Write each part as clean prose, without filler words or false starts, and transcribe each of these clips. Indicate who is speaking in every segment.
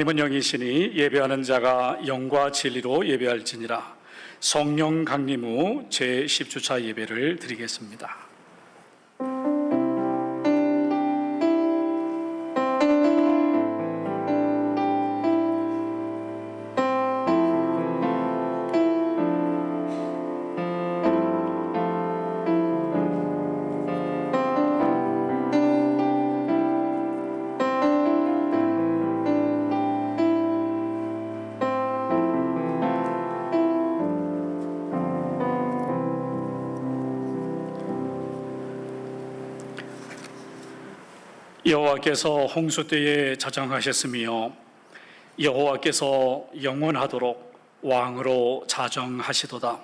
Speaker 1: 하나님은 영이시니 예배하는 자가 영과 진리로 예배할지니라. 성령 강림 후 제10주차 예배를 드리겠습니다. 여호와께서 홍수 때에 자정하셨으며 여호와께서 영원하도록 왕으로 자정하시도다.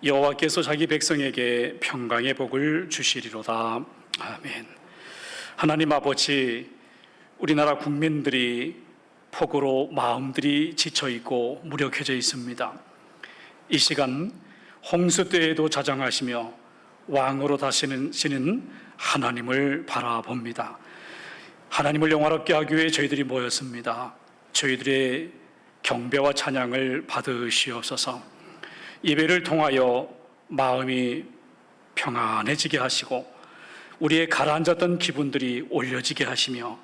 Speaker 1: 여호와께서 자기 백성에게 평강의 복을 주시리로다. 아멘. 하나님 아버지, 우리나라 국민들이 폭우로 마음들이 지쳐있고 무력해져 있습니다. 이 시간 홍수 때에도 자정하시며 왕으로 다시는 하나님을 바라봅니다. 하나님을 영화롭게 하기 위해 저희들이 모였습니다. 저희들의 경배와 찬양을 받으시옵소서. 예배를 통하여 마음이 평안해지게 하시고 우리의 가라앉았던 기분들이 올려지게 하시며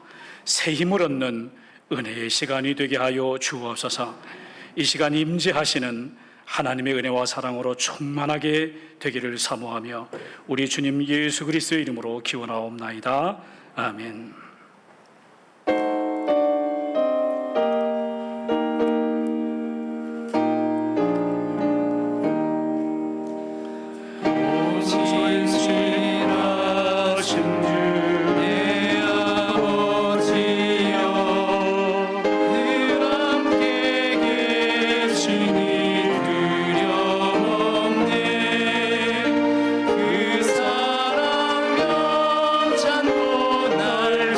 Speaker 1: 새 힘을 얻는 은혜의 시간이 되게 하여 주옵소서. 이 시간 임재하시는 하나님의 은혜와 사랑으로 충만하게 되기를 사모하며 우리 주님 예수 그리스도의 이름으로 기원하옵나이다. 아멘.
Speaker 2: 그 사랑 면찬고 날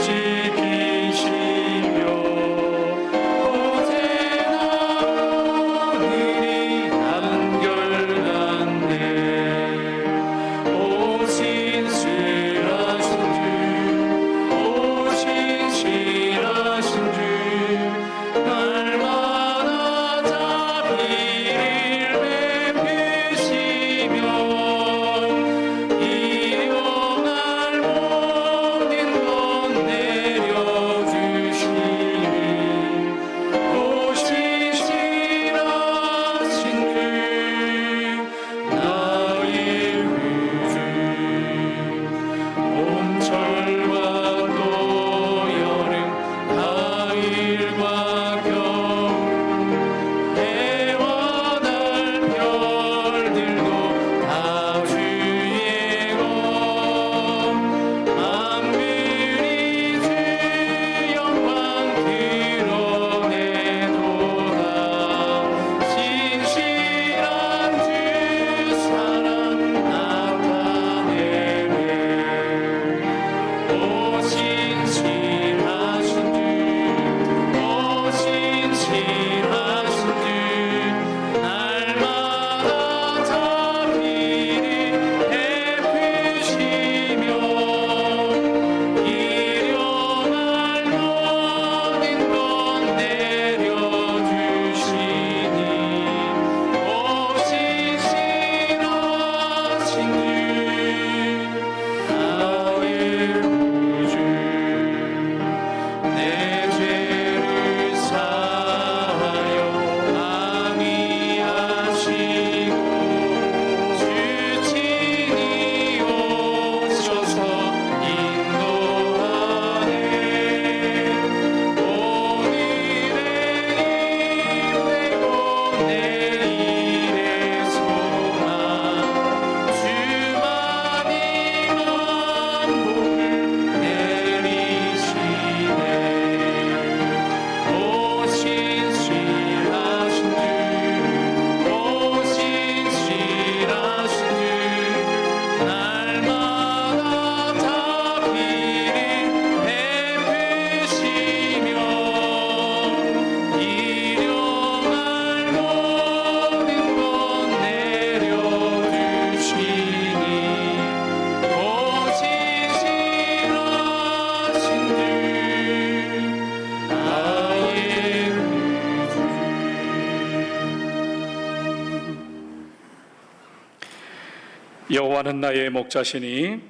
Speaker 1: 여호와는 나의 목자시니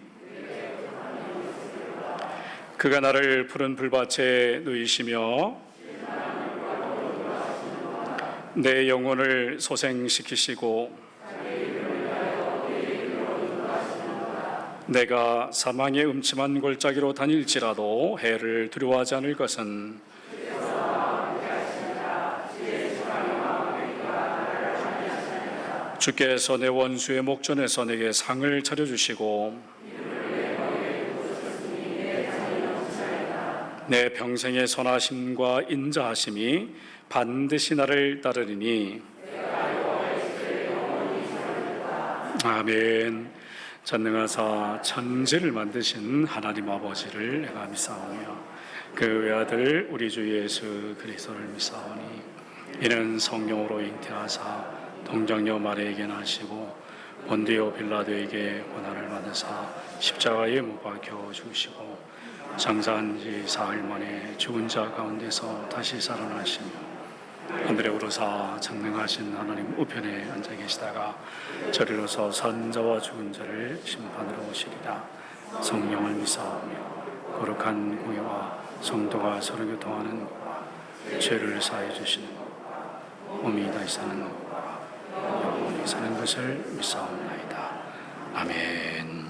Speaker 1: 그가 나를 푸른 풀밭에 누이시며 내 영혼을 소생시키시고 내가 사망의 음침한 골짜기로 다닐지라도 해를 두려워하지 않을 것은 주께서 내 원수의 목전에서 내게 상을 차려주시고 내 평생의 선하심과 인자하심이 반드시 나를 따르리니. 아멘. 전능하사 천지를 만드신 하나님 아버지를 내가 믿사오며 그 외아들 우리 주 예수 그리스도를 믿사오니 이는 성령으로 잉태하사 동정녀 마리아에게 나시고 본디오 빌라도에게 고난을 받으사 십자가에 못 박혀 죽으시고 장사한 지 사흘 만에 죽은 자 가운데서 다시 살아나시며 하늘에 오르사 전능하신 하나님 우편에 앉아 계시다가 저리로서 선자와 죽은 자를 심판하러 오시리라. 성령을 믿사오며 거룩한 공예와 성도가 서로 교통하는 것과 죄를 사해 주시는 것과 몸이 다시 사는 것과 영원히 사는 것을 믿사옵나이다. 아멘.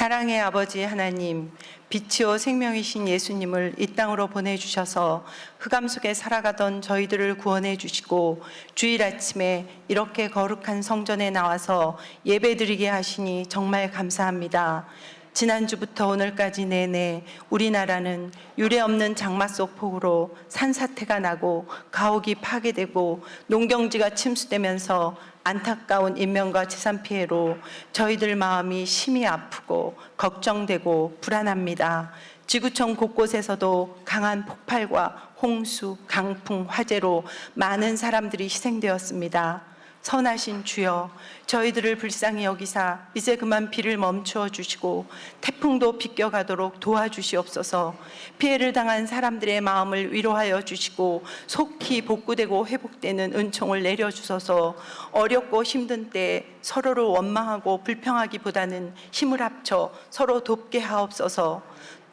Speaker 2: 사랑의 아버지 하나님, 빛이요 생명이신 예수님을 이 땅으로 보내주셔서 흑암 속에 살아가던 저희들을 구원해 주시고 주일 아침에 이렇게 거룩한 성전에 나와서 예배드리게 하시니 정말 감사합니다. 지난주부터 오늘까지 내내 우리나라는 유례없는 장마 속 폭우로 산사태가 나고 가옥이 파괴되고 농경지가 침수되면서 안타까운 인명과 재산 피해로 저희들 마음이 심히 아프고 걱정되고 불안합니다. 지구촌 곳곳에서도 강한 폭발과 홍수, 강풍, 화재로 많은 사람들이 희생되었습니다. 선하신 주여, 저희들을 불쌍히 여기사 이제 그만 비를 멈추어 주시고 태풍도 비껴가도록 도와주시옵소서. 피해를 당한 사람들의 마음을 위로하여 주시고 속히 복구되고 회복되는 은총을 내려주소서. 어렵고 힘든 때 서로를 원망하고 불평하기보다는 힘을 합쳐 서로 돕게 하옵소서.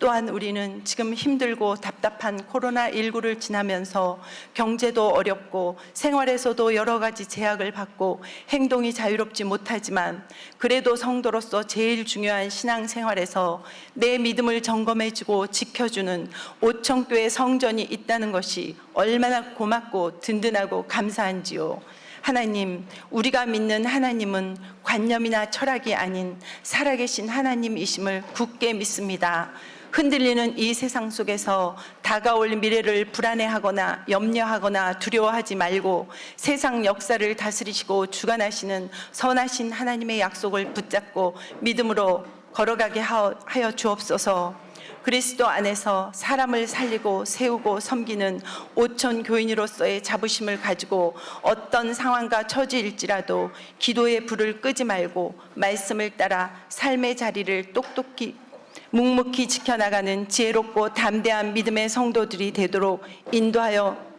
Speaker 2: 또한 우리는 지금 힘들고 답답한 코로나19를 지나면서 경제도 어렵고 생활에서도 여러 가지 제약을 받고 행동이 자유롭지 못하지만 그래도 성도로서 제일 중요한 신앙생활에서 내 믿음을 점검해주고 지켜주는 오청교회 성전이 있다는 것이 얼마나 고맙고 든든하고 감사한지요. 하나님, 우리가 믿는 하나님은 관념이나 철학이 아닌 살아계신 하나님이심을 굳게 믿습니다. 흔들리는 이 세상 속에서 다가올 미래를 불안해하거나 염려하거나 두려워하지 말고 세상 역사를 다스리시고 주관하시는 선하신 하나님의 약속을 붙잡고 믿음으로 걸어가게 하여 주옵소서. 그리스도 안에서 사람을 살리고 세우고 섬기는 오천 교인으로서의 자부심을 가지고 어떤 상황과 처지일지라도 기도의 불을 끄지 말고 말씀을 따라 삶의 자리를 똑똑히 묵묵히 지켜나가는 지혜롭고 담대한 믿음의 성도들이 되도록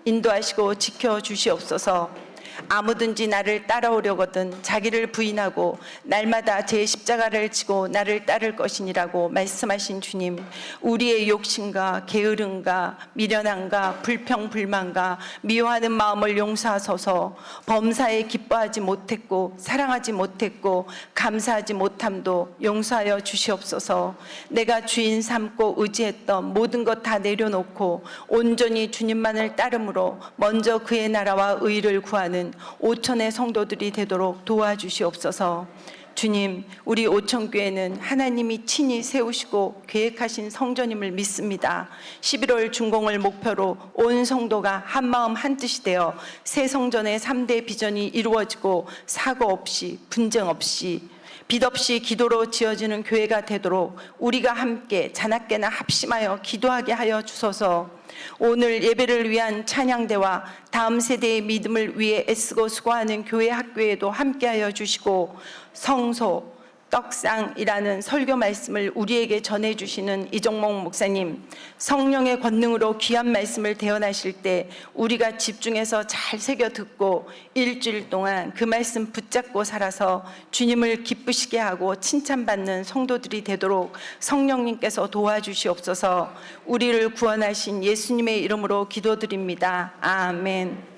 Speaker 2: 인도하시고 지켜주시옵소서. 아무든지 나를 따라오려거든 자기를 부인하고 날마다 제 십자가를 지고 나를 따를 것이니라고 말씀하신 주님, 우리의 욕심과 게으름과 미련함과 불평불만과 미워하는 마음을 용서하소서. 범사에 기뻐하지 못했고 사랑하지 못했고 감사하지 못함도 용서하여 주시옵소서. 내가 주인 삼고 의지했던 모든 것 다 내려놓고 온전히 주님만을 따름으로 먼저 그의 나라와 의를 구하는 오천의 성도들이 되도록 도와주시옵소서. 주님, 우리 오천교회는 하나님이 친히 세우시고 계획하신 성전임을 믿습니다. 11월 준공을 목표로 온 성도가 한마음 한뜻이 되어 새 성전의 3대 비전이 이루어지고 사고 없이 분쟁 없이 빚 없이 기도로 지어지는 교회가 되도록 우리가 함께 자나깨나 합심하여 기도하게 하여 주소서. 오늘 예배를 위한 찬양대와 다음 세대의 믿음을 위해 애쓰고 수고하는 교회 학교에도 함께하여 주시고, 성소 떡상이라는 설교 말씀을 우리에게 전해주시는 이정목 목사님, 성령의 권능으로 귀한 말씀을 대언하실 때 우리가 집중해서 잘 새겨 듣고 일주일 동안 그 말씀 붙잡고 살아서 주님을 기쁘시게 하고 칭찬받는 성도들이 되도록 성령님께서 도와주시옵소서. 우리를 구원하신 예수님의 이름으로 기도드립니다. 아멘.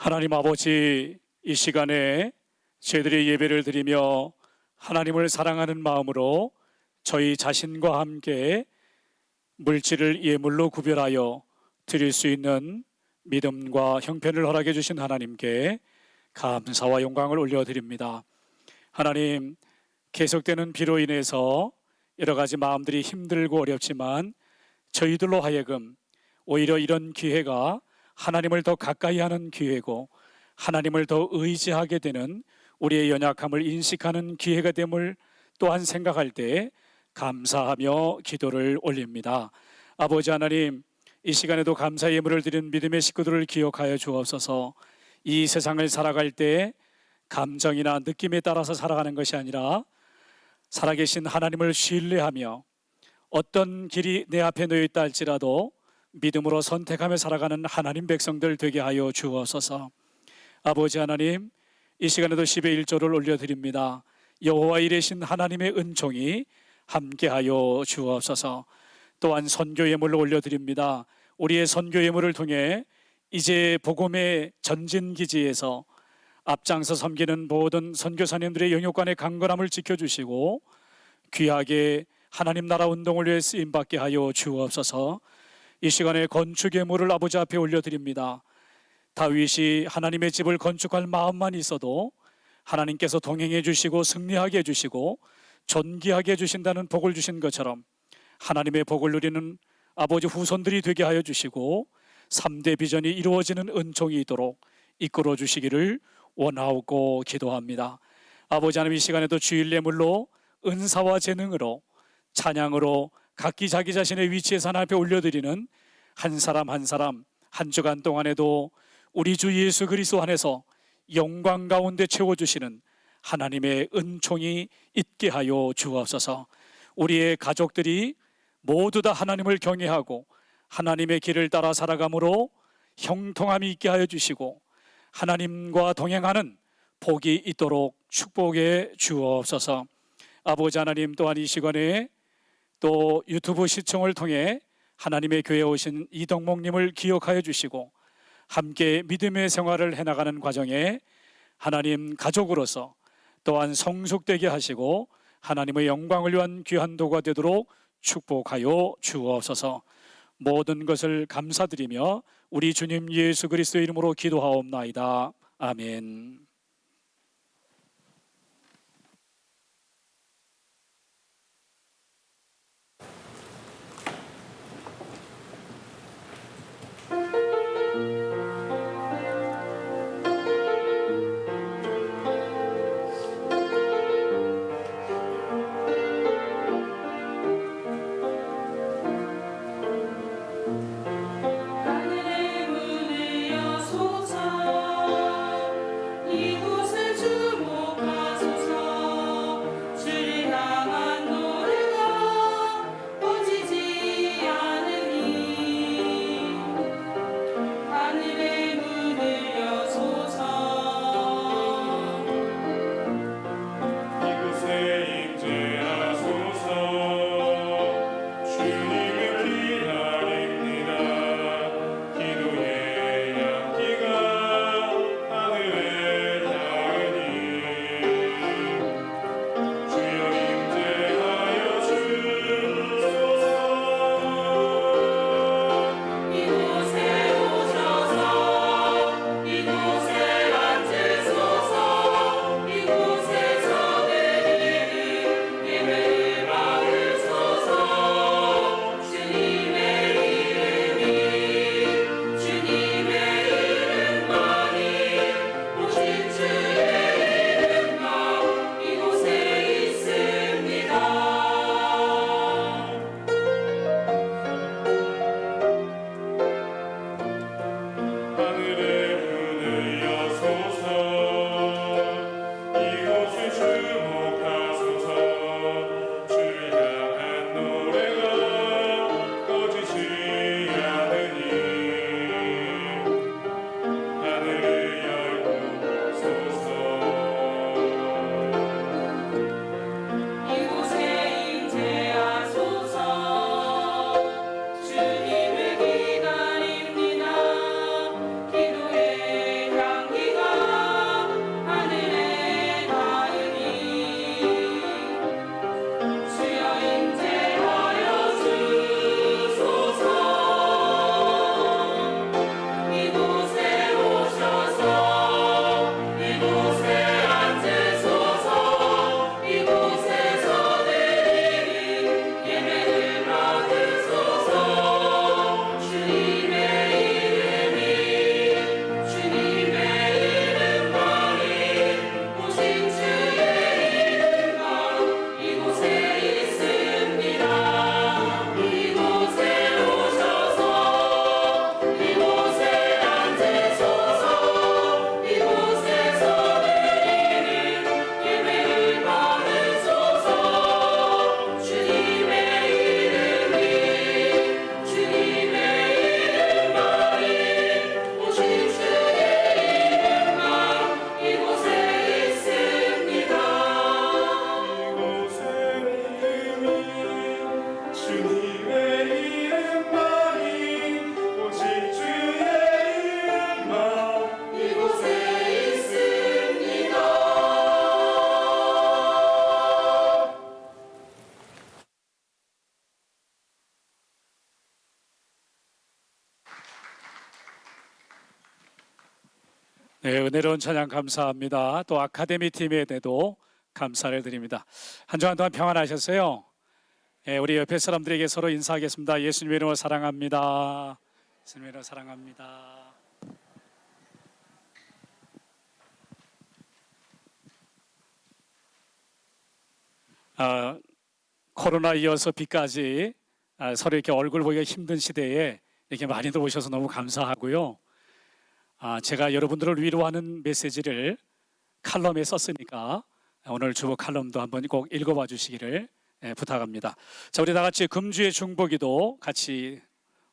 Speaker 1: 하나님 아버지, 이 시간에 저희들이 예배를 드리며 하나님을 사랑하는 마음으로 저희 자신과 함께 물질을 예물로 구별하여 드릴 수 있는 믿음과 형편을 허락해 주신 하나님께 감사와 영광을 올려드립니다. 하나님, 계속되는 비로 인해서 여러 가지 마음들이 힘들고 어렵지만 저희들로 하여금 오히려 이런 기회가 하나님을 더 가까이 하는 기회고 하나님을 더 의지하게 되는 우리의 연약함을 인식하는 기회가 됨을 또한 생각할 때 감사하며 기도를 올립니다. 아버지 하나님, 이 시간에도 감사 예물을 드린 믿음의 식구들을 기억하여 주옵소서. 이 세상을 살아갈 때 감정이나 느낌에 따라서 살아가는 것이 아니라 살아계신 하나님을 신뢰하며 어떤 길이 내 앞에 놓여 있다 할지라도 믿음으로 선택하며 살아가는 하나님 백성들 되게 하여 주옵소서. 아버지 하나님, 이 시간에도 10의 1조를 올려드립니다. 여호와 이레신 하나님의 은총이 함께하여 주옵소서. 또한 선교 예물을 올려드립니다. 우리의 선교 예물을 통해 이제 복음의 전진기지에서 앞장서 섬기는 모든 선교사님들의 영역관의 강건함을 지켜주시고 귀하게 하나님 나라 운동을 위해 쓰임받게 하여 주옵소서. 이 시간에 건축 예물을 아버지 앞에 올려드립니다. 다윗이 하나님의 집을 건축할 마음만 있어도 하나님께서 동행해 주시고 승리하게 해주시고 존귀하게 해주신다는 복을 주신 것처럼 하나님의 복을 누리는 아버지 후손들이 되게 하여 주시고 3대 비전이 이루어지는 은총이 있도록 이끌어 주시기를 원하고 기도합니다. 아버지 하나님, 이 시간에도 주일 예물로 은사와 재능으로 찬양으로 각기 자기 자신의 위치에서 하나님 앞에 올려드리는 한 사람 한 사람 한 주간 동안에도 우리 주 예수 그리스도 안에서 영광 가운데 채워주시는 하나님의 은총이 있게 하여 주옵소서. 우리의 가족들이 모두 다 하나님을 경외하고 하나님의 길을 따라 살아감으로 형통함이 있게 하여 주시고 하나님과 동행하는 복이 있도록 축복해 주옵소서. 아버지 하나님, 또한 이 시간에 또 유튜브 시청을 통해 하나님의 교회에 오신 이덕목님을 기억하여 주시고 함께 믿음의 생활을 해나가는 과정에 하나님 가족으로서 또한 성숙되게 하시고 하나님의 영광을 위한 귀한 도가 되도록 축복하여 주옵소서. 모든 것을 감사드리며 우리 주님 예수 그리스도의 이름으로 기도하옵나이다. 아멘.
Speaker 3: 하늘의 문을 여소서 이
Speaker 1: 네, 은혜로운 찬양 감사합니다. 또 아카데미 팀에도 감사를 드립니다. 한 주간 동안 평안하셨어요? 네, 우리 옆에 사람들에게 서로 인사하겠습니다. 예수님의 이름으로 사랑합니다. 예수님의 이름으로 사랑합니다. 코로나 이어서 비까지 서로 이렇게 얼굴 보기가 힘든 시대에 이렇게 많이들 오셔서 너무 감사하고요. 제가 여러분들을 위로하는 메시지를 칼럼에 썼으니까 오늘 주보 칼럼도 한번 꼭 읽어봐 주시기를 부탁합니다. 자, 우리 다 같이 금주의 중보기도 같이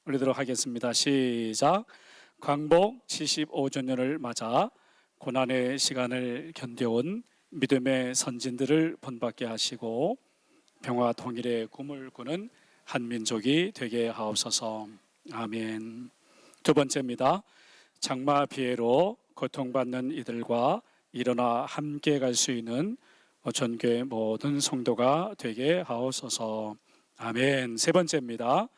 Speaker 1: 올리도록 하겠습니다. 시작. 광복 75주년을 맞아 고난의 시간을 견뎌온 믿음의 선진들을 본받게 하시고 평화 통일의 꿈을 꾸는 한민족이 되게 하옵소서. 아멘. 두 번째입니다. 장마 피해로 고통받는 이들과 일어나 함께 갈 수 있는 전교의 모든 성도가 되게 하옵소서. 아멘. 세 번째입니다.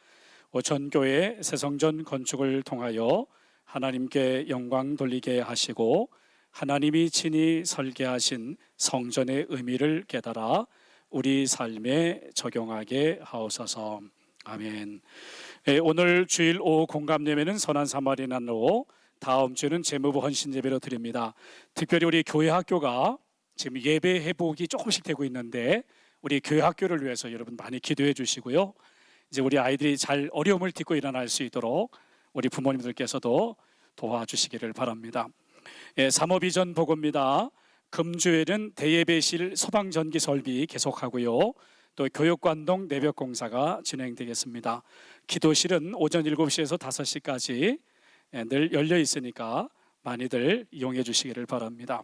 Speaker 1: 전교의 새성전 건축을 통하여 하나님께 영광 돌리게 하시고 하나님이 친히 설계하신 성전의 의미를 깨달아 우리 삶에 적용하게 하옵소서. 아멘. 오늘 주일 오후 공감 예배는 선한 사마리아로, 다음 주는 재무부 헌신 예배로 드립니다. 특별히 우리 교회 학교가 지금 예배 회복이 조금씩 되고 있는데 우리 교회 학교를 위해서 여러분 많이 기도해 주시고요. 이제 우리 아이들이 잘 어려움을 딛고 일어날 수 있도록 우리 부모님들께서도 도와주시기를 바랍니다. 사모비전 보고입니다. 금주에는 대예배실 소방전기 설비 계속하고요. 또 교육관동 내벽공사가 진행되겠습니다. 기도실은 오전 7시에서 5시까지 늘 열려 있으니까 많이들 이용해 주시기를 바랍니다.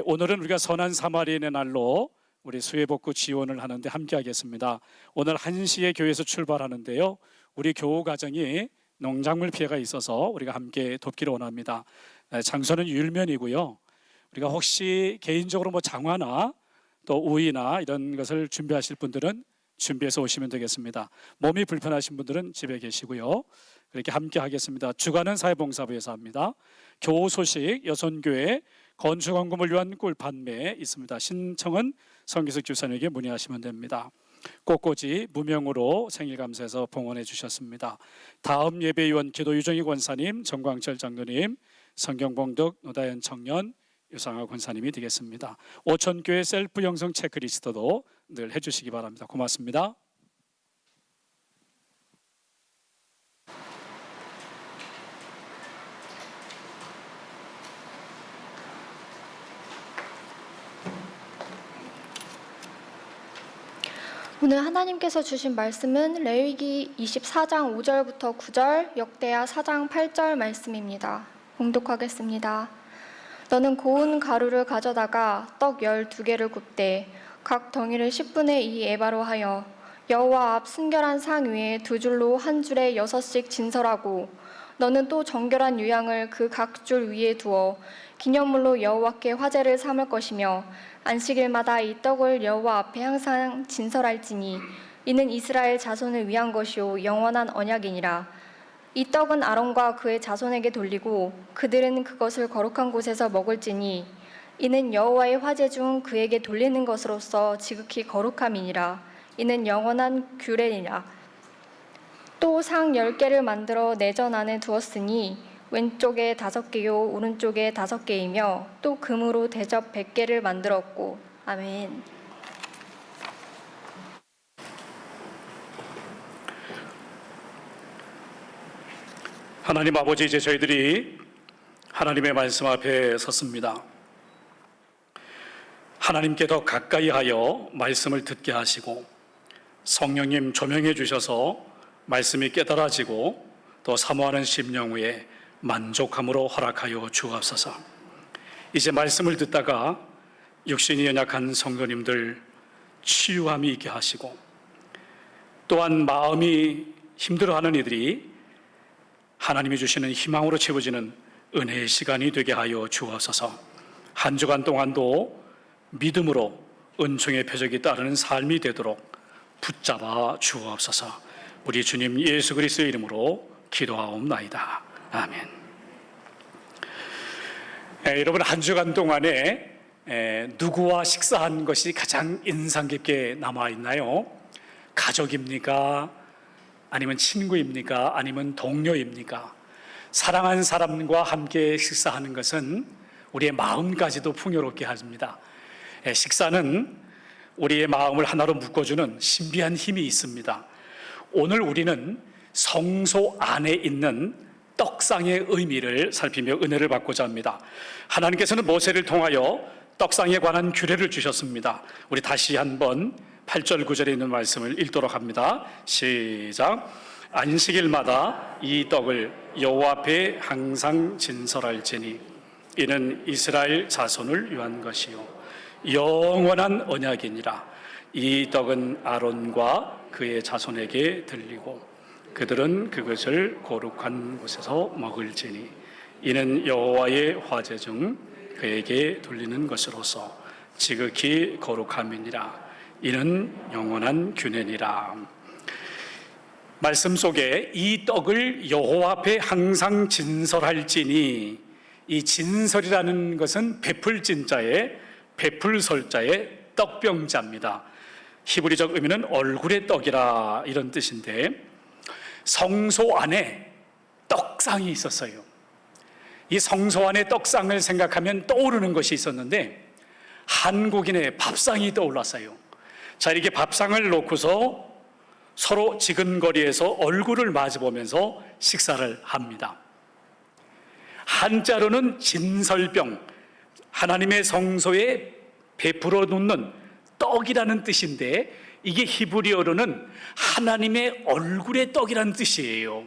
Speaker 1: 오늘은 우리가 선한 사마리아의 날로 우리 수해복구 지원을 하는데 함께 하겠습니다. 오늘 1시에 교회에서 출발하는데요. 우리 교우 가정이 농작물 피해가 있어서 우리가 함께 돕기를 원합니다. 장소는 율면이고요. 우리가 혹시 개인적으로 장화나 또 우의나 이런 것을 준비하실 분들은 준비해서 오시면 되겠습니다. 몸이 불편하신 분들은 집에 계시고요. 그렇게 함께 하겠습니다. 주관은 사회봉사부에서 합니다. 교우 소식 여선교회 건축원금을 위한 꿀 판매 있습니다. 신청은 성기석 집사님에게 문의하시면 됩니다. 꽃꽂이 무명으로 생일감사해서 봉헌해 주셨습니다. 다음 예배위원 기도 유정희 권사님, 정광철 장로님, 성경봉독 노다현 청년, 유상하 권사님이 되겠습니다. 오천교회 셀프 영성 체크리스트도 늘 해주시기 바랍니다. 고맙습니다.
Speaker 3: 오늘 하나님께서 주신 말씀은 레위기 24장 5절부터 9절, 역대하 4장 8절 말씀입니다. 봉독하겠습니다. 너는 고운 가루를 가져다가 떡 12개를 굽되 각 덩이를 10분의 2 에바로 하여 여호와 앞 순결한 상 위에 2줄로 한 줄에 6씩 진설하고 너는 또 정결한 유향을 그 각 줄 위에 두어 기념물로 여호와께 화제를 삼을 것이며 안식일마다 이 떡을 여호와 앞에 항상 진설할지니 이는 이스라엘 자손을 위한 것이요 영원한 언약이니라. 이 떡은 아론과 그의 자손에게 돌리고 그들은 그것을 거룩한 곳에서 먹을지니 이는 여호와의 화제 중 그에게 돌리는 것으로서 지극히 거룩함이니라. 이는 영원한 규례니라. 또 상 10개를 만들어 내전 안에 두었으니 왼쪽에 5개요 오른쪽에 5개이며 또 금으로 대접 100개를 만들었고. 아멘.
Speaker 1: 하나님 아버지, 이제 저희들이 하나님의 말씀 앞에 섰습니다. 하나님께 더 가까이 하여 말씀을 듣게 하시고 성령님 조명해 주셔서 말씀이 깨달아지고 또 사모하는 심령 위에 만족함으로 허락하여 주옵소서. 이제 말씀을 듣다가 육신이 연약한 성도님들 치유함이 있게 하시고 또한 마음이 힘들어하는 이들이 하나님이 주시는 희망으로 채워지는 은혜의 시간이 되게 하여 주옵소서. 한 주간 동안도 믿음으로 은총의 표적이 따르는 삶이 되도록 붙잡아 주옵소서. 우리 주님 예수 그리스도의 이름으로 기도하옵나이다. 아멘. 여러분, 한 주간 동안에 누구와 식사한 것이 가장 인상 깊게 남아있나요? 가족입니까? 아니면 친구입니까? 아니면 동료입니까? 사랑하는 사람과 함께 식사하는 것은 우리의 마음까지도 풍요롭게 합니다. 식사는 우리의 마음을 하나로 묶어주는 신비한 힘이 있습니다. 오늘 우리는 성소 안에 있는 떡상의 의미를 살피며 은혜를 받고자 합니다. 하나님께서는 모세를 통하여 떡상에 관한 규례를 주셨습니다. 우리 다시 한번 8절 9절에 있는 말씀을 읽도록 합니다. 시작. 안식일마다 이 떡을 여호와 앞에 항상 진설할지니 이는 이스라엘 자손을 위한 것이요 영원한 언약이니라. 이 떡은 아론과 그의 자손에게 들리고 그들은 그것을 거룩한 곳에서 먹을지니 이는 여호와의 화제 중 그에게 돌리는 것으로서 지극히 거룩함이니라. 이는 영원한 규례니라. 말씀 속에 이 떡을 여호와 앞에 항상 진설할지니, 이 진설이라는 것은 베풀진자의 베풀설자의 떡병자입니다. 히브리적 의미는 얼굴의 떡이라 이런 뜻인데, 성소 안에 떡상이 있었어요. 이 성소 안에 떡상을 생각하면 떠오르는 것이 있었는데 한국인의 밥상이 떠올랐어요. 자, 이렇게 밥상을 놓고서 서로 지근거리에서 얼굴을 마주보면서 식사를 합니다. 한자로는 진설병, 하나님의 성소에 베풀어 놓는 떡이라는 뜻인데, 이게 히브리어로는 하나님의 얼굴의 떡이라는 뜻이에요.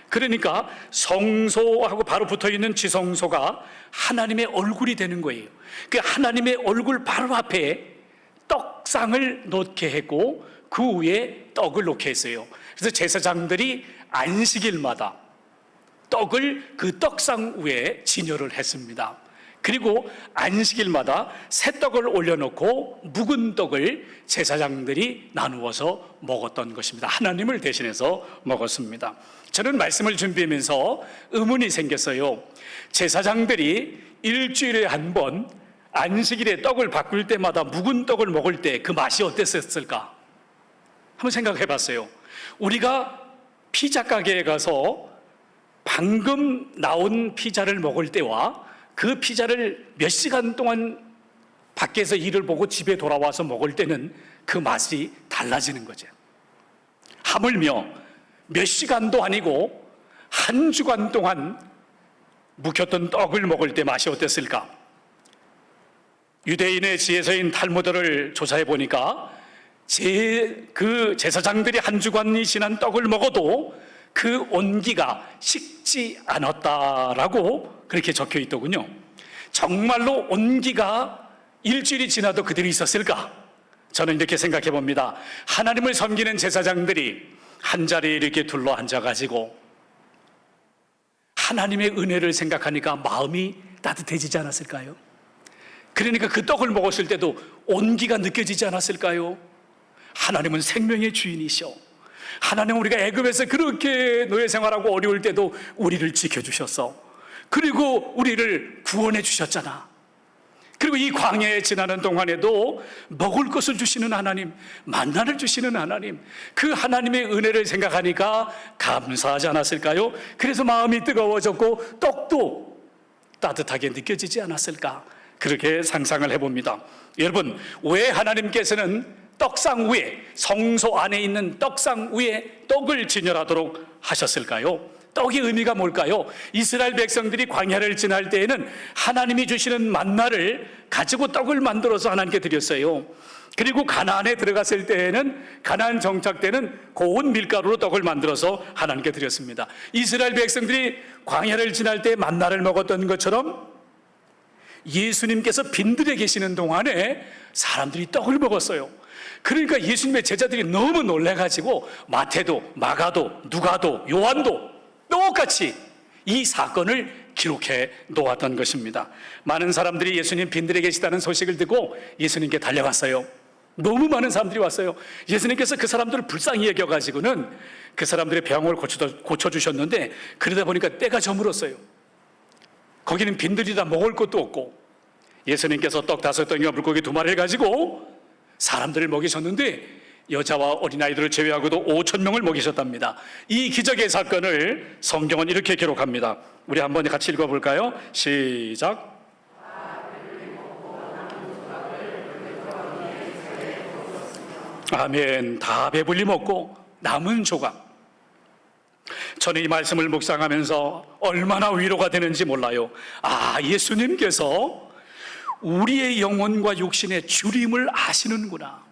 Speaker 1: 그러니까 성소하고 바로 붙어있는 지성소가 하나님의 얼굴이 되는 거예요. 그 하나님의 얼굴 바로 앞에 떡상을 놓게 했고 그 위에 떡을 놓게 했어요. 그래서 제사장들이 안식일마다 떡을 그 떡상 위에 진열을 했습니다. 그리고 안식일마다 새 떡을 올려놓고 묵은 떡을 제사장들이 나누어서 먹었던 것입니다. 하나님을 대신해서 먹었습니다. 저는 말씀을 준비하면서 의문이 생겼어요. 제사장들이 일주일에 한 번 안식일에 떡을 바꿀 때마다 묵은 떡을 먹을 때 그 맛이 어땠을까? 한번 생각해 봤어요. 우리가 피자 가게에 가서 방금 나온 피자를 먹을 때와 그 피자를 몇 시간 동안 밖에서 일을 보고 집에 돌아와서 먹을 때는 그 맛이 달라지는 거죠. 하물며 몇 시간도 아니고 한 주간 동안 묵혔던 떡을 먹을 때 맛이 어땠을까? 유대인의 지혜서인 탈무드를 조사해 보니까 그 제사장들이 한 주간이 지난 떡을 먹어도 그 온기가 식지 않았다라고 그렇게 적혀 있더군요. 정말로 온기가 일주일이 지나도 그대로 있었을까? 저는 이렇게 생각해 봅니다. 하나님을 섬기는 제사장들이 한 자리에 이렇게 둘러 앉아가지고 하나님의 은혜를 생각하니까 마음이 따뜻해지지 않았을까요? 그러니까 그 떡을 먹었을 때도 온기가 느껴지지 않았을까요? 하나님은 생명의 주인이셔. 하나님, 우리가 애굽에서 그렇게 노예 생활하고 어려울 때도 우리를 지켜주셨어. 그리고 우리를 구원해 주셨잖아. 그리고 이 광야에 지나는 동안에도 먹을 것을 주시는 하나님, 만나를 주시는 하나님, 그 하나님의 은혜를 생각하니까 감사하지 않았을까요? 그래서 마음이 뜨거워졌고 떡도 따뜻하게 느껴지지 않았을까? 그렇게 상상을 해봅니다. 여러분, 왜 하나님께서는 떡상 위에, 성소 안에 있는 떡상 위에 떡을 진열하도록 하셨을까요? 떡의 의미가 뭘까요? 이스라엘 백성들이 광야를 지날 때에는 하나님이 주시는 만나를 가지고 떡을 만들어서 하나님께 드렸어요. 그리고 가나안에 들어갔을 때에는, 가나안 정착 때는 고운 밀가루로 떡을 만들어서 하나님께 드렸습니다. 이스라엘 백성들이 광야를 지날 때 만나를 먹었던 것처럼 예수님께서 빈들에 계시는 동안에 사람들이 떡을 먹었어요. 그러니까 예수님의 제자들이 너무 놀래가지고 마태도, 마가도, 누가도, 요한도 똑같이 이 사건을 기록해 놓았던 것입니다. 많은 사람들이 예수님 빈들에 계시다는 소식을 듣고 예수님께 달려갔어요. 너무 많은 사람들이 왔어요. 예수님께서 그 사람들을 불쌍히 여겨가지고는 그 사람들의 병을 고쳐주셨는데, 그러다 보니까 때가 저물었어요. 거기는 빈들이라 먹을 것도 없고 예수님께서 떡 5덩이와 물고기 2마리를 가지고 사람들을 먹이셨는데 여자와 어린아이들을 제외하고도 5,000명을 먹이셨답니다. 이 기적의 사건을 성경은 이렇게 기록합니다. 우리 한번 같이 읽어볼까요? 시작. 아멘. 다 배불리 먹고 남은 조각. 저는 이 말씀을 묵상하면서 얼마나 위로가 되는지 몰라요. 예수님께서 우리의 영혼과 육신의 주림을 아시는구나.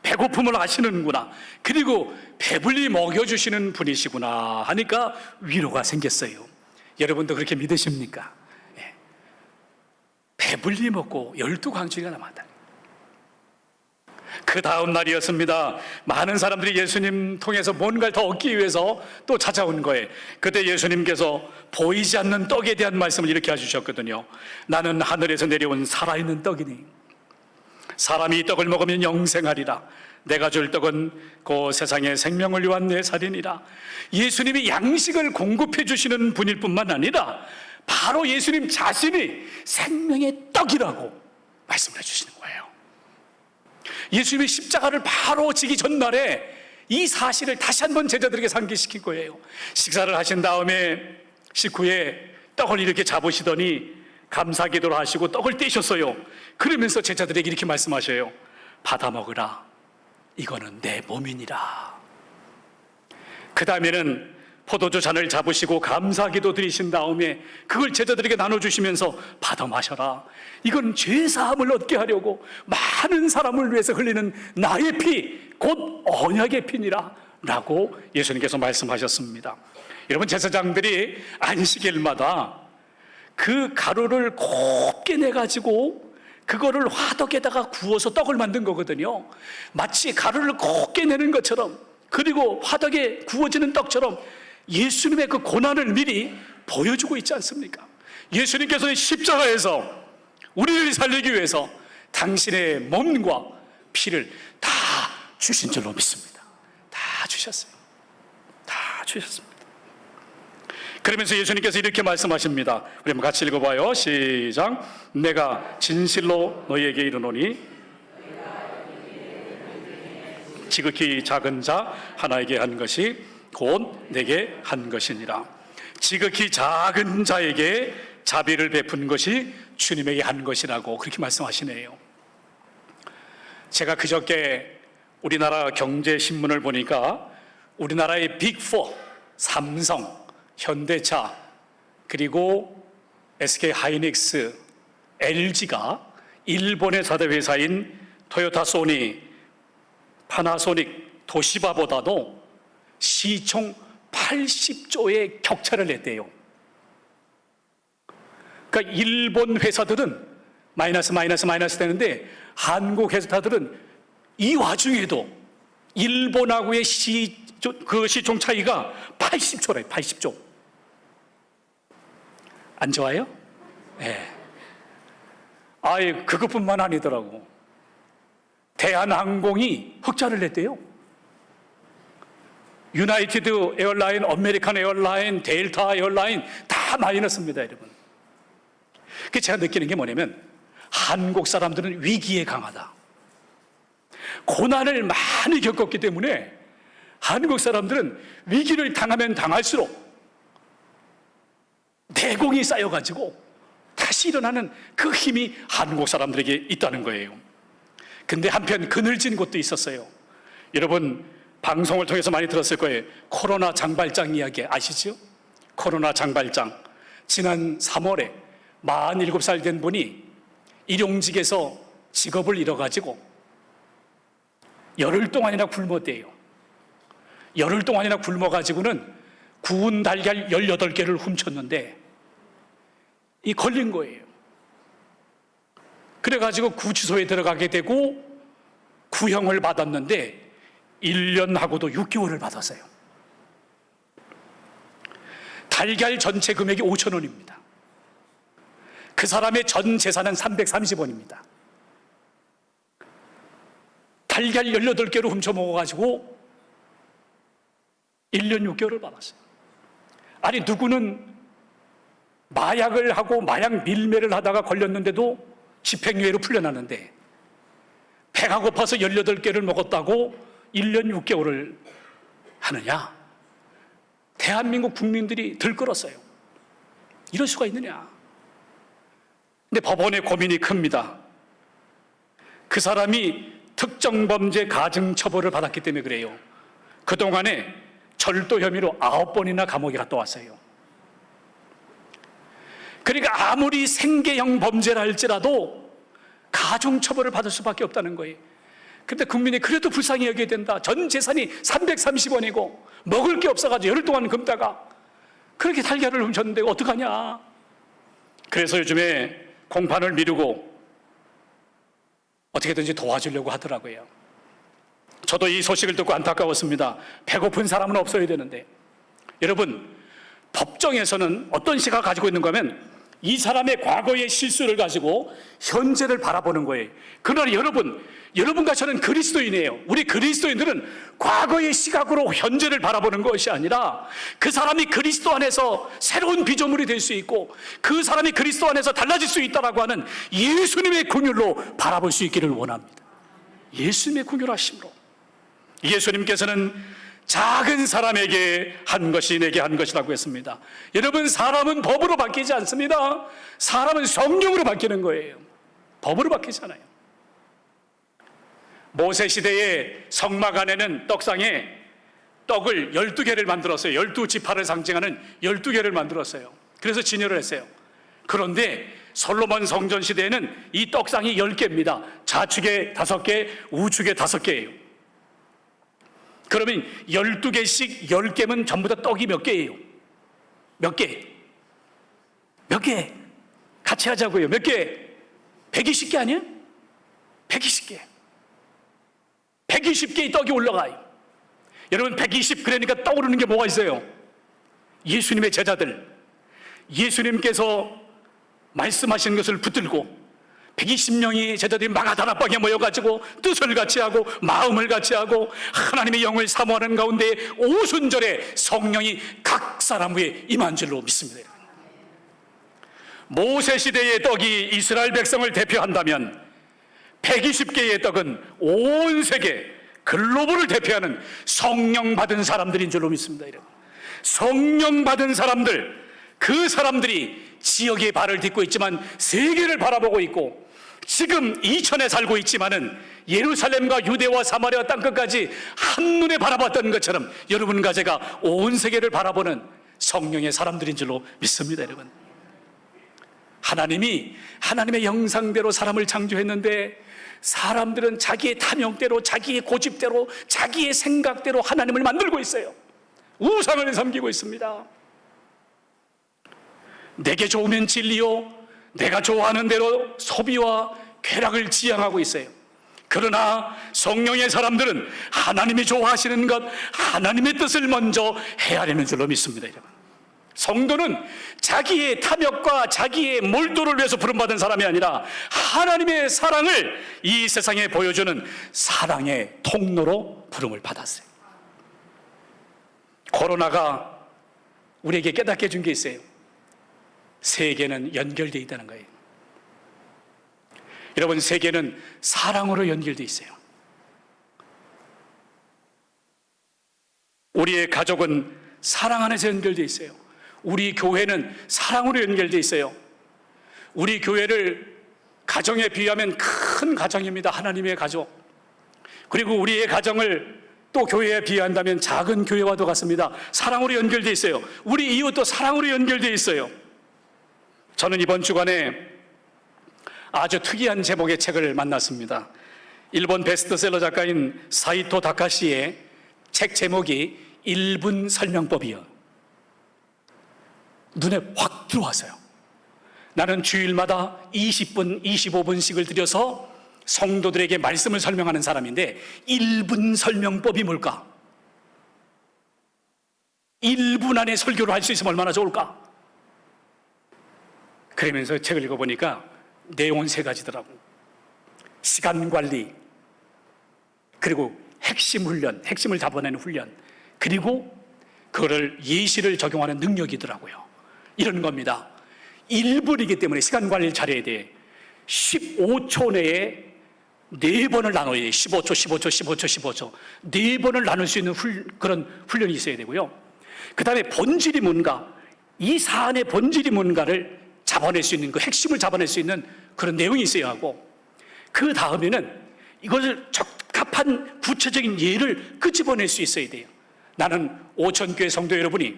Speaker 1: 배고픔을 아시는구나. 그리고 배불리 먹여주시는 분이시구나 하니까 위로가 생겼어요. 여러분도 그렇게 믿으십니까? 예. 배불리 먹고 12광주리가 남았다. 그 다음 날이었습니다. 많은 사람들이 예수님 통해서 뭔가를 더 얻기 위해서 또 찾아온 거예요. 그때 예수님께서 보이지 않는 떡에 대한 말씀을 이렇게 해주셨거든요. 나는 하늘에서 내려온 살아있는 떡이니 사람이 이 떡을 먹으면 영생하리라. 내가 줄 떡은 그 세상의 생명을 위한 내 살이니라. 예수님이 양식을 공급해 주시는 분일 뿐만 아니라 바로 예수님 자신이 생명의 떡이라고 말씀을 해주시는 거예요. 예수님이 십자가를 바로 지기 전날에 이 사실을 다시 한번 제자들에게 상기시킨 거예요. 식사를 하신 다음에 식후에 떡을 이렇게 잡으시더니 감사 기도를 하시고 떡을 떼셨어요. 그러면서 제자들에게 이렇게 말씀하셔요. 받아 먹으라. 이거는 내 몸이니라. 그 다음에는 포도주 잔을 잡으시고 감사 기도 드리신 다음에 그걸 제자들에게 나눠주시면서 받아 마셔라. 이건 죄사함을 얻게 하려고 많은 사람을 위해서 흘리는 나의 피, 곧 언약의 피니라 라고 예수님께서 말씀하셨습니다. 여러분, 제사장들이 안식일마다 그 가루를 곱게 내가지고 그거를 화덕에다가 구워서 떡을 만든 거거든요. 마치 가루를 곱게 내는 것처럼, 그리고 화덕에 구워지는 떡처럼 예수님의 그 고난을 미리 보여주고 있지 않습니까? 예수님께서는 십자가에서 우리를 살리기 위해서 당신의 몸과 피를 다 주신 줄로 믿습니다. 다 주셨어요. 다 주셨습니다. 그러면서 예수님께서 이렇게 말씀하십니다. 우리 한번 같이 읽어봐요. 시작. 내가 진실로 너희에게 이르노니 지극히 작은 자 하나에게 한 것이 곧 내게 한 것이니라. 지극히 작은 자에게 자비를 베푼 것이 주님에게 한 것이라고 그렇게 말씀하시네요. 제가 그저께 우리나라 경제신문을 보니까 우리나라의 빅4, 삼성, 현대차, 그리고 SK 하이닉스, LG가 일본의 4대 회사인 토요타, 소니, 파나소닉, 도시바보다도 시총 80조의 격차를 냈대요. 그러니까 일본 회사들은 마이너스 되는데 한국 회사들은 이 와중에도 일본하고의 시총 차이가 80조래요. 80조. 안 좋아요? 네. 그것뿐만 아니더라고. 대한항공이 흑자를 냈대요. 유나이티드 에어라인, 아메리칸 에어라인, 델타 에어라인 다 마이너스입니다, 여러분. 제가 느끼는 게 뭐냐면 한국 사람들은 위기에 강하다. 고난을 많이 겪었기 때문에 한국 사람들은 위기를 당하면 당할수록 내공이 쌓여가지고 다시 일어나는 그 힘이 한국 사람들에게 있다는 거예요. 근데 한편 그늘진 곳도 있었어요. 여러분, 방송을 통해서 많이 들었을 거예요. 코로나 장발장 이야기 아시죠? 코로나 장발장. 지난 3월에 47살 된 분이 일용직에서 직업을 잃어가지고 열흘 동안이나 굶었대요. 열흘 동안이나 굶어가지고는 구운 달걀 18개를 훔쳤는데 이 걸린 거예요. 그래가지고 구치소에 들어가게 되고 구형을 받았는데 1년하고도 6개월을 받았어요. 달걀 전체 금액이 5,000원입니다. 그 사람의 전 재산은 330원입니다. 달걀 18개로 훔쳐먹어가지고 1년 6개월을 받았어요. 아니, 누구는 마약을 하고 마약 밀매를 하다가 걸렸는데도 집행유예로 풀려나는데 배가 고파서 18개를 먹었다고 1년 6개월을 하느냐? 대한민국 국민들이 들끓었어요. 이럴 수가 있느냐? 근데 법원의 고민이 큽니다. 그 사람이 특정 범죄 가중처벌을 받았기 때문에 그래요. 그동안에 절도 혐의로 9번이나 감옥에 갔다 왔어요. 그러니까 아무리 생계형 범죄라 할지라도 가중처벌을 받을 수밖에 없다는 거예요. 근데 국민이 그래도 불쌍히 여겨야 된다. 전 재산이 330원이고 먹을 게 없어가지고 열흘 동안 굶다가 그렇게 달걀을 훔쳤는데 어떡하냐. 그래서 요즘에 공판을 미루고 어떻게든지 도와주려고 하더라고요. 저도 이 소식을 듣고 안타까웠습니다. 배고픈 사람은 없어야 되는데. 여러분, 법정에서는 어떤 시각을 가지고 있는가 하면 이 사람의 과거의 실수를 가지고 현재를 바라보는 거예요. 그러나 여러분과 저는 그리스도인이에요. 우리 그리스도인들은 과거의 시각으로 현재를 바라보는 것이 아니라 그 사람이 그리스도 안에서 새로운 피조물이 될 수 있고 그 사람이 그리스도 안에서 달라질 수 있다라고 하는 예수님의 긍휼로 바라볼 수 있기를 원합니다. 예수님의 긍휼하심으로. 예수님께서는 작은 사람에게 한 것이 내게 한 것이라고 했습니다. 여러분, 사람은 법으로 바뀌지 않습니다. 사람은 성령으로 바뀌는 거예요. 법으로 바뀌지 않아요. 모세 시대에 성막 안에는 떡상에 떡을 12개를 만들었어요. 12지파를 상징하는 12개를 만들었어요. 그래서 진열을 했어요. 그런데 솔로몬 성전 시대에는 이 떡상이 10개입니다. 좌측에 5개, 우측에 5개예요. 그러면 12개씩 10개면 전부 다 떡이 몇 개예요? 몇 개? 몇 개? 같이 하자고요. 몇 개? 120개 아니에요? 120개. 120개의 떡이 올라가요. 여러분, 120 그러니까 떠오르는 게 뭐가 있어요? 예수님의 제자들. 예수님께서 말씀하신 것을 붙들고 120명의 제자들이 마가다락방에 모여가지고 뜻을 같이 하고 마음을 같이 하고 하나님의 영을 사모하는 가운데 오순절에 성령이 각 사람 위에 임한 줄로 믿습니다. 모세 시대의 떡이 이스라엘 백성을 대표한다면 120개의 떡은 온 세계 글로벌을 대표하는 성령 받은 사람들인 줄로 믿습니다. 성령 받은 사람들, 그 사람들이 지역의 발을 딛고 있지만 세계를 바라보고 있고 지금 이천에 살고 있지만은 예루살렘과 유대와 사마리아 땅끝까지 한눈에 바라봤던 것처럼 여러분과 제가 온 세계를 바라보는 성령의 사람들인 줄로 믿습니다. 여러분, 하나님이 하나님의 형상대로 사람을 창조했는데 사람들은 자기의 탐욕대로, 자기의 고집대로, 자기의 생각대로 하나님을 만들고 있어요. 우상을 섬기고 있습니다. 내게 좋으면 진리요, 내가 좋아하는 대로 소비와 쾌락을 지향하고 있어요. 그러나 성령의 사람들은 하나님이 좋아하시는 것, 하나님의 뜻을 먼저 헤아리는 줄로 믿습니다. 성도는 자기의 탐욕과 자기의 몰두를 위해서 부름받은 사람이 아니라 하나님의 사랑을 이 세상에 보여주는 사랑의 통로로 부름을 받았어요. 코로나가 우리에게 깨닫게 해준 게 있어요. 세계는 연결되어 있다는 거예요. 여러분, 세계는 사랑으로 연결되어 있어요. 우리의 가족은 사랑 안에서 연결되어 있어요. 우리 교회는 사랑으로 연결되어 있어요. 우리 교회를 가정에 비유하면 큰 가정입니다. 하나님의 가족. 그리고 우리의 가정을 또 교회에 비유한다면 작은 교회와도 같습니다. 사랑으로 연결되어 있어요. 우리 이웃도 사랑으로 연결되어 있어요. 저는 이번 주간에 아주 특이한 제목의 책을 만났습니다. 일본 베스트셀러 작가인 사이토 다카시의 책 제목이 1분 설명법이요. 눈에 확 들어왔어요. 나는 주일마다 20분, 25분씩을 들여서 성도들에게 말씀을 설명하는 사람인데 1분 설명법이 뭘까? 1분 안에 설교를 할 수 있으면 얼마나 좋을까? 그러면서 책을 읽어보니까 내용은 3가지더라고. 시간 관리, 그리고 핵심 훈련, 핵심을 잡아내는 훈련, 그리고 그거를 예시를 적용하는 능력이더라고요. 이런 겁니다. 1분이기 때문에 시간 관리를 잘해야 돼. 15초 내에 4번을 나눠야 돼. 15초, 15초, 15초, 15초. 4번을 나눌 수 있는 그런 훈련이 있어야 되고요. 그 다음에 본질이 뭔가, 이 사안의 본질이 뭔가를 잡아낼 수 있는, 그 핵심을 잡아낼 수 있는 그런 내용이 있어야 하고, 그 다음에는 이것을 적합한 구체적인 예를 끄집어낼 수 있어야 돼요. 나는 오천교회 성도 여러분이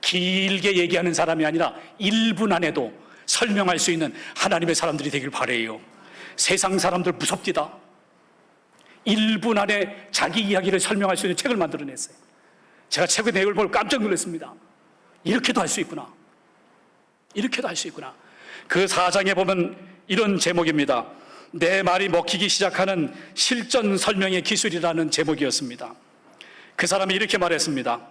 Speaker 1: 길게 얘기하는 사람이 아니라 1분 안에도 설명할 수 있는 하나님의 사람들이 되길 바라요. 세상 사람들 무섭디다. 1분 안에 자기 이야기를 설명할 수 있는 책을 만들어냈어요. 제가 책의 내용을 보고 깜짝 놀랐습니다. 이렇게도 할 수 있구나. 이렇게도 할 수 있구나. 그 4장에 보면 이런 제목입니다. 내 말이 먹히기 시작하는 실전 설명의 기술이라는 제목이었습니다. 그 사람이 이렇게 말했습니다.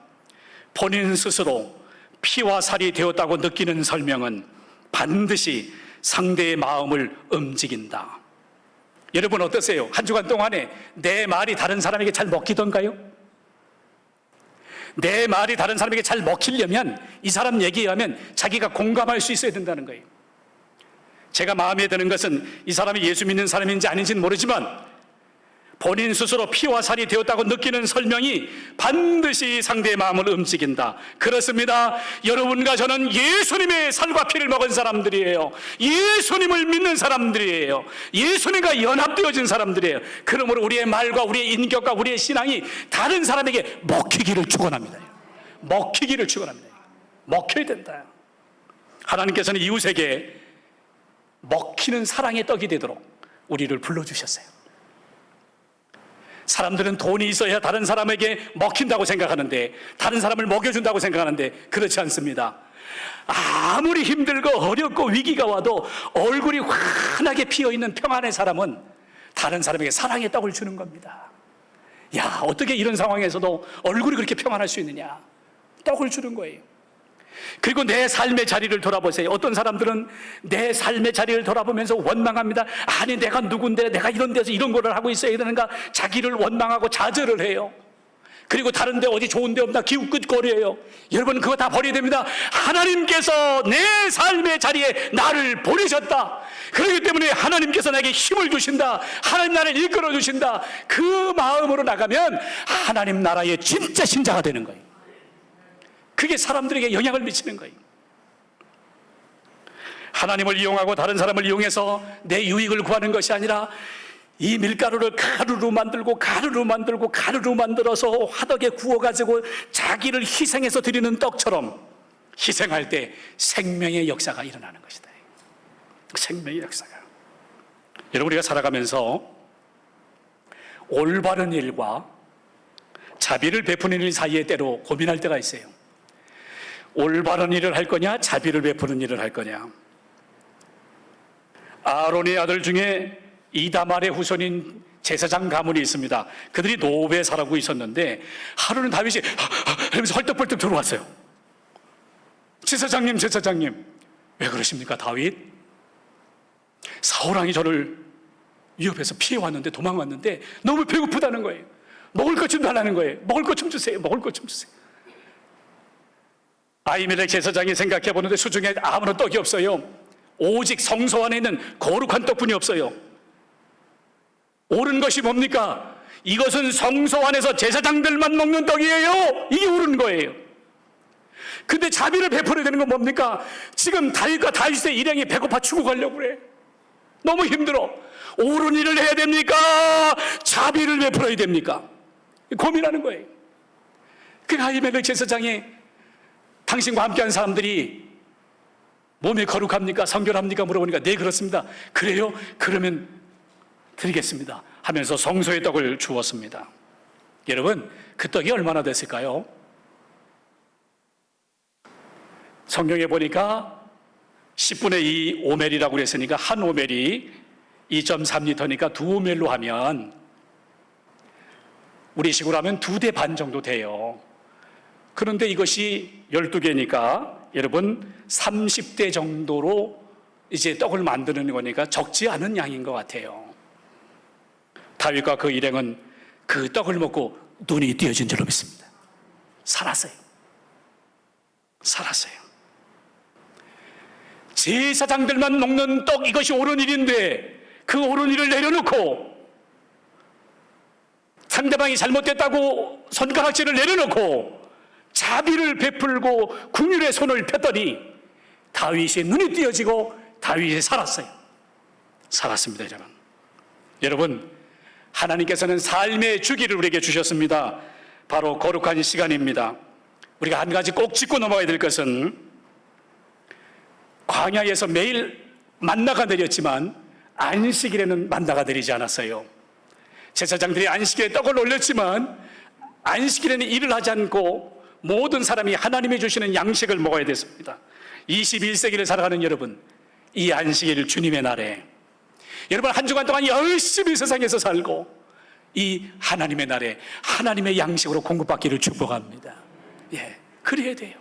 Speaker 1: 본인 스스로 피와 살이 되었다고 느끼는 설명은 반드시 상대의 마음을 움직인다. 여러분 어떠세요? 한 주간 동안에 내 말이 다른 사람에게 잘 먹히던가요? 내 말이 다른 사람에게 잘 먹히려면 이 사람 얘기에 하면 자기가 공감할 수 있어야 된다는 거예요. 제가 마음에 드는 것은 이 사람이 예수 믿는 사람인지 아닌지는 모르지만 본인 스스로 피와 살이 되었다고 느끼는 설명이 반드시 상대의 마음을 움직인다. 그렇습니다. 여러분과 저는 예수님의 살과 피를 먹은 사람들이에요. 예수님을 믿는 사람들이에요. 예수님과 연합되어진 사람들이에요. 그러므로 우리의 말과 우리의 인격과 우리의 신앙이 다른 사람에게 먹히기를 축원합니다. 먹히기를 축원합니다. 먹혀야 된다. 하나님께서는 이웃에게 먹히는 사랑의 떡이 되도록 우리를 불러주셨어요. 사람들은 돈이 있어야 다른 사람에게 먹힌다고 생각하는데, 다른 사람을 먹여준다고 생각하는데 그렇지 않습니다. 아무리 힘들고 어렵고 위기가 와도 얼굴이 환하게 피어있는 평안의 사람은 다른 사람에게 사랑의 떡을 주는 겁니다. 야, 어떻게 이런 상황에서도 얼굴이 그렇게 평안할 수 있느냐? 떡을 주는 거예요. 그리고 내 삶의 자리를 돌아보세요. 어떤 사람들은 내 삶의 자리를 돌아보면서 원망합니다. 아니 내가 누군데 내가 이런 데서 이런 거를 하고 있어야 되는가, 자기를 원망하고 좌절을 해요. 그리고 다른 데 어디 좋은 데 없나 기웃긋거려요. 여러분 그거 다 버려야 됩니다. 하나님께서 내 삶의 자리에 나를 보내셨다. 그렇기 때문에 하나님께서 나에게 힘을 주신다. 하나님 나를 이끌어 주신다. 그 마음으로 나가면 하나님 나라의 진짜 신자가 되는 거예요. 그게 사람들에게 영향을 미치는 거예요. 하나님을 이용하고 다른 사람을 이용해서 내 유익을 구하는 것이 아니라 이 밀가루를 가루로 만들어서 화덕에 구워가지고 자기를 희생해서 드리는 떡처럼 희생할 때 생명의 역사가 일어나는 것이다. 생명의 역사가. 여러분 우리가 살아가면서 올바른 일과 자비를 베푸는 일 사이에 때로 고민할 때가 있어요. 올바른 일을 할 거냐, 자비를 베푸는 일을 할 거냐. 아론의 아들 중에 이다말의 후손인 제사장 가문이 있습니다. 그들이 노베에 살고 있었는데 하루는 다윗이 하면서 헐떡벌떡 들어왔어요. 제사장님 왜 그러십니까 다윗? 사울왕이 저를 위협해서 피해왔는데 도망왔는데 너무 배고프다는 거예요. 먹을 것 좀 달라는 거예요. 먹을 것 좀 주세요. 아히멜렉 제사장이 생각해 보는데 수중에 아무런 떡이 없어요. 오직 성소 안에 있는 거룩한 떡뿐이 없어요. 옳은 것이 뭡니까? 이것은 성소 안에서 제사장들만 먹는 떡이에요. 이게 옳은 거예요. 근데 자비를 베풀어야 되는 건 뭡니까? 지금 다윗과 다윗의 일행이 배고파 죽어가려고 그래. 너무 힘들어. 옳은 일을 해야 됩니까? 자비를 베풀어야 됩니까? 고민하는 거예요. 그 아히멜렉 제사장이 당신과 함께한 사람들이 몸이 거룩합니까? 성결합니까? 물어보니까 네 그렇습니다. 그래요? 그러면 드리겠습니다 하면서 성소의 떡을 주었습니다. 여러분 그 떡이 얼마나 됐을까요? 성경에 보니까 10분의 2 오멜이라고 그랬으니까 한 오멜이 2.3리터니까 두 오멜로 하면 우리식으로 하면 2대 반 정도 돼요. 그런데 이것이 12개니까 여러분 30대 정도로 이제 떡을 만드는 거니까 적지 않은 양인 것 같아요. 다윗과 그 일행은 그 떡을 먹고 눈이 띄어진 줄로 믿습니다. 살았어요. 제사장들만 먹는 떡, 이것이 옳은 일인데 그 옳은 일을 내려놓고 상대방이 잘못됐다고 손가락질을 내려놓고 자비를 베풀고 긍휼의 손을 폈더니 다윗의 눈이 띄어지고 다윗이 살았습니다. 여러분, 하나님께서는 삶의 주기를 우리에게 주셨습니다. 바로 거룩한 시간입니다. 우리가 한 가지 꼭 짚고 넘어가야 될 것은, 광야에서 매일 만나가 내렸지만 안식일에는 만나가 내리지 않았어요. 제사장들이 안식일에 떡을 올렸지만 안식일에는 일을 하지 않고 모든 사람이 하나님이 주시는 양식을 먹어야 됐습니다. 21세기를 살아가는 여러분, 이 안식일 주님의 날에 여러분 한 주간 동안 열심히 세상에서 살고 이 하나님의 날에 하나님의 양식으로 공급받기를 축복합니다. 예, 그래야 돼요.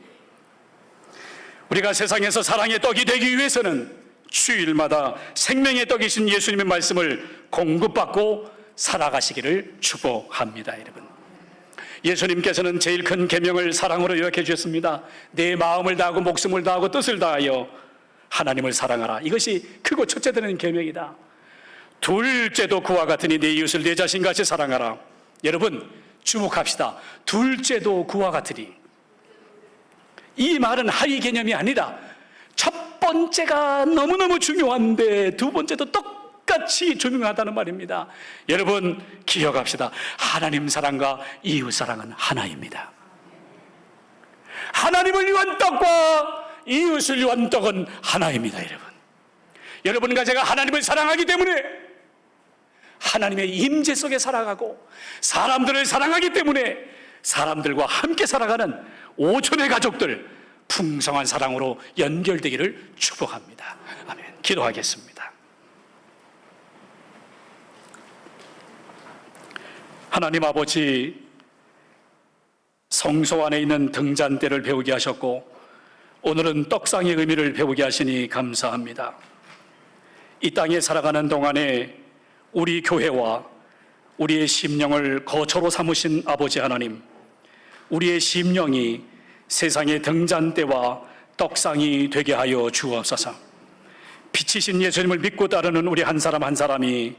Speaker 1: 우리가 세상에서 사랑의 떡이 되기 위해서는 주일마다 생명의 떡이신 예수님의 말씀을 공급받고 살아가시기를 축복합니다. 여러분, 예수님께서는 제일 큰 계명을 사랑으로 요약해 주셨습니다. 내 마음을 다하고 목숨을 다하고 뜻을 다하여 하나님을 사랑하라. 이것이 크고 첫째 되는 계명이다. 둘째도 그와 같으니 내 이웃을 내 자신같이 사랑하라. 여러분, 주목합시다. 둘째도 그와 같으니, 이 말은 하위 개념이 아니라 첫 번째가 너무너무 중요한데 두 번째도 똑같이 중요하다는 말입니다. 여러분, 기억합시다. 하나님 사랑과 이웃 사랑은 하나입니다. 하나님을 위한 떡과 이웃을 위한 떡은 하나입니다. 여러분과 제가 하나님을 사랑하기 때문에 하나님의 임재 속에 살아가고 사람들을 사랑하기 때문에 사람들과 함께 살아가는 오촌의 가족들, 풍성한 사랑으로 연결되기를 축복합니다. 아멘. 기도하겠습니다. 하나님 아버지, 성소 안에 있는 등잔대를 배우게 하셨고 오늘은 떡상의 의미를 배우게 하시니 감사합니다. 이 땅에 살아가는 동안에 우리 교회와 우리의 심령을 거처로 삼으신 아버지 하나님, 우리의 심령이 세상의 등잔대와 떡상이 되게 하여 주옵소서. 빛이신 예수님을 믿고 따르는 우리 한 사람 한 사람이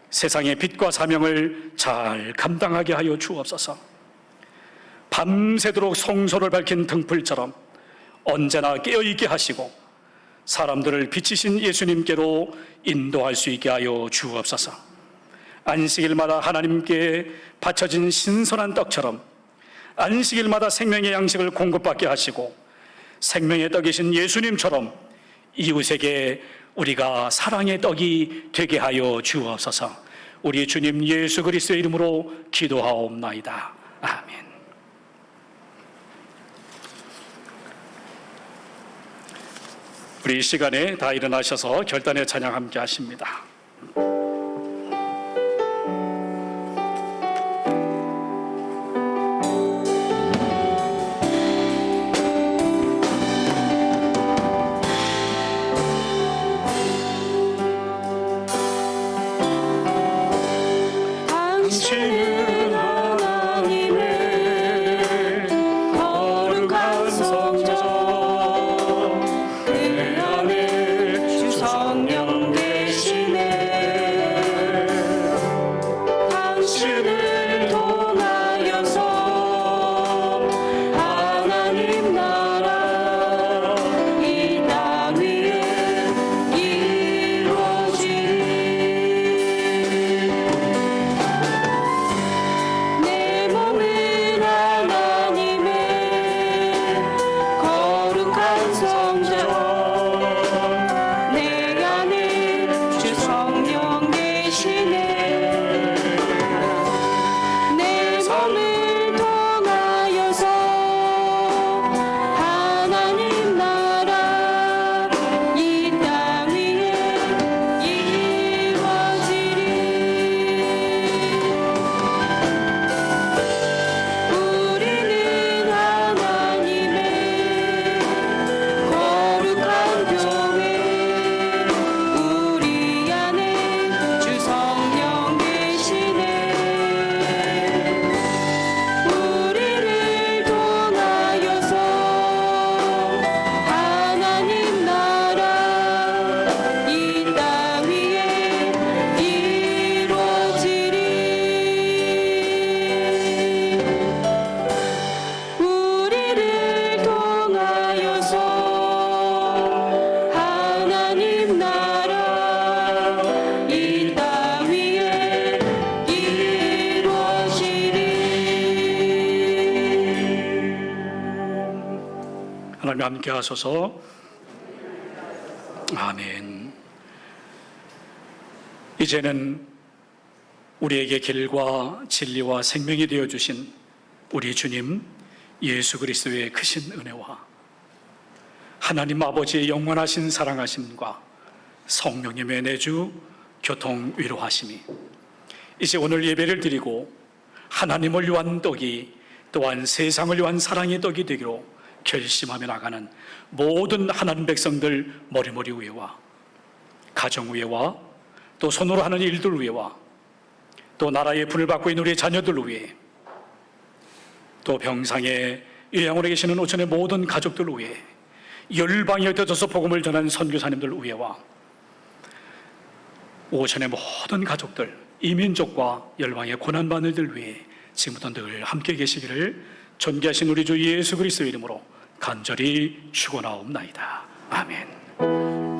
Speaker 1: 세상의 빛과 사명을 잘 감당하게 하여 주옵소서. 밤새도록 성소를 밝힌 등불처럼 언제나 깨어있게 하시고 사람들을 빛이신 예수님께로 인도할 수 있게 하여 주옵소서. 안식일마다 하나님께 바쳐진 신선한 떡처럼 안식일마다 생명의 양식을 공급받게 하시고 생명의 떡이신 예수님처럼 이웃에게 우리가 사랑의 떡이 되게 하여 주옵소서. 우리 주님 예수 그리스도의 이름으로 기도하옵나이다. 아멘. 우리 이 시간에 다 일어나셔서 결단의 찬양 함께 하십니다. 당신은 하나님의 거룩한 성전, 내 안에 주 성령 계시네. 함께 하소서. 아멘. 이제는 우리에게 길과 진리와 생명이 되어주신 우리 주님 예수 그리스도의 크신 은혜와 하나님 아버지의 영원하신 사랑하심과 성령님의 내주 교통 위로하심이 이제 오늘 예배를 드리고 하나님을 위한 떡이 또한 세상을 위한 사랑의 떡이 되기로 결심하며 나가는 모든 하나님 백성들 머리머리 위에와 가정 위에와 또 손으로 하는 일들 위에와 또 나라의 분을 받고 있는 우리의 자녀들 위에 또 병상에 요양원에 계시는 오천의 모든 가족들 위에 열방에 흩어져서 복음을 전하는 선교사님들 위에와 오천의 모든 가족들 이민족과 열방의 고난받는 이들 위해 지금부터 늘 함께 계시기를 존귀하신 우리 주 예수 그리스도의 이름으로 간절히 축원하옵나이다. 아멘.